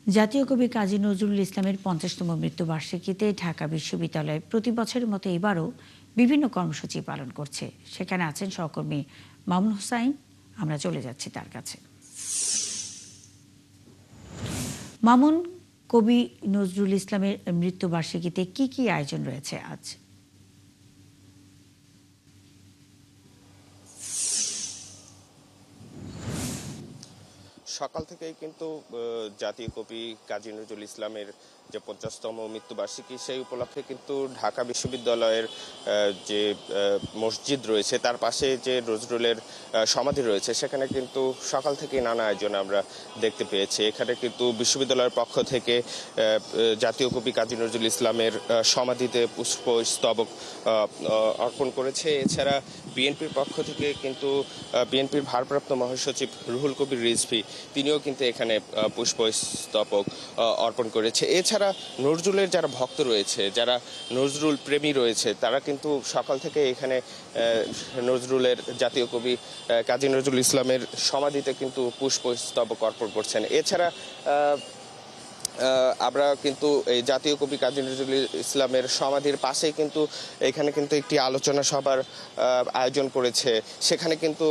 জাতীয় কবি কাজী নজরুল ইসলামের ৫০তম মৃত্যুবার্ষিকীতে ঢাকা বিশ্ববিদ্যালয় প্রতি বছরের মতো এবারও বিভিন্ন কর্মসূচি পালন করছে। সেখানে আছেন সহকর্মী মামুন হুসাইন। আমরা চলে যাচ্ছি তার কাছে। মামুন, কবি নজরুল ইসলামের মৃত্যুবার্ষিকীতে কি কি আয়োজন রয়েছে আজ? সকাল থেকেই কিন্তু জাতীয় কবি কাজী নজরুল ইসলামের যে ৫০তম মৃত্যুবার্ষিকী সেই উপলক্ষে কিন্তু ঢাকা বিশ্ববিদ্যালয়ের যে মসজিদ রয়েছে তার পাশে যে নজরুলের সমাধি রয়েছে সেখানে কিন্তু সকাল থেকেই নানা আয়োজন আমরা দেখতে পেয়েছি। এখানে কিন্তু বিশ্ববিদ্যালয়ের পক্ষ থেকে জাতীয় কবি কাজী নজরুল ইসলামের সমাধিতে পুষ্পস্তবক অর্পণ করেছে। এছাড়া বিএনপির পক্ষ থেকে কিন্তু বিএনপির ভারপ্রাপ্ত মহাসচিব রুহুল কবির রিজভী তিনিও কিন্তু এখানে পুষ্পস্তবক অর্পণ করেছে। এছাড়া নজরুলের যারা ভক্ত রয়েছে, যারা নজরুল প্রেমী রয়েছে, তারা কিন্তু সকাল থেকে এখানে নজরুলের জাতীয় কবি কাজী নজরুল ইসলামের সমাধিতে কিন্তু পুষ্পস্তবক অর্পণ করছেন। এছাড়া আমরা কিন্তু এই জাতীয় কবি কাজী নজরুল ইসলামের সমাধির পাশেই কিন্তু এখানে কিন্তু একটি আলোচনা সভার আয়োজন করেছে। সেখানে কিন্তু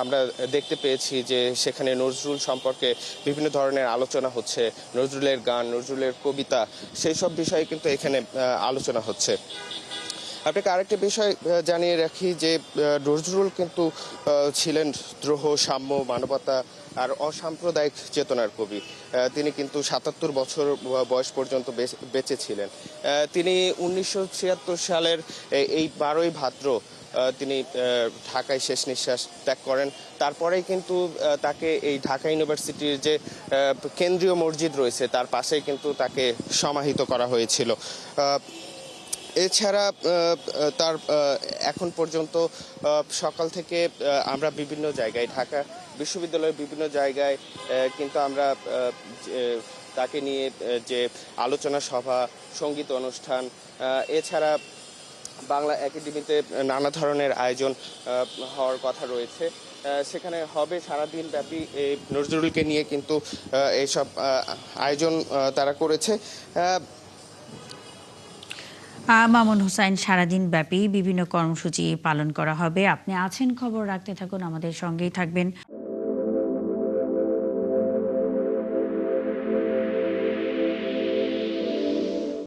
আমরা দেখতে পেয়েছি যে সেখানে নজরুল সম্পর্কে বিভিন্ন ধরনের আলোচনা হচ্ছে, নজরুলের গান, নজরুলের কবিতা, সেই সব বিষয়ে কিন্তু এখানে আলোচনা হচ্ছে। আপনাকে আরেকটা বিষয় জানিয়ে রাখি যে নজরুল কিন্তু ছিলেন দ্রোহ, সাম্য, মানবতা আর অসাম্প্রদায়িক চেতনার কবি। তিনি কিন্তু ৭৭ বছর বয়স পর্যন্ত বেঁচে ছিলেন। তিনি ১৯৭৬ সালের এই ১২ই ভাদ্র তিনি ঢাকায় শেষ নিঃশ্বাস ত্যাগ করেন। তারপরেই কিন্তু তাকে এই ঢাকা ইউনিভার্সিটির যে কেন্দ্রীয় মসজিদ রয়েছে তার পাশেই কিন্তু তাকে সমাহিত করা হয়েছিল। এছাড়া তার এখন পর্যন্ত সকাল থেকে আমরা বিভিন্ন জায়গায়, ঢাকা বিশ্ববিদ্যালয়ের বিভিন্ন জায়গায় কিন্তু আমরা তাকে নিয়ে যে আলোচনা সভা, সঙ্গীত অনুষ্ঠান, এছাড়া বাংলা একাডেমিতে নানা ধরনের আয়োজন হওয়ার কথা রয়েছে। সেখানে হবে সারাদিন ব্যাপী নজরুলকে নিয়ে কিন্তু এইসব আয়োজন তারা করেছে। মামুন হুসাইন, সারাদিন ব্যাপী বিভিন্ন কর্মসূচি পালন করা হবে। আপনি আছেন, খবর রাখতে থাকুন, আমাদের সঙ্গেই থাকবেন।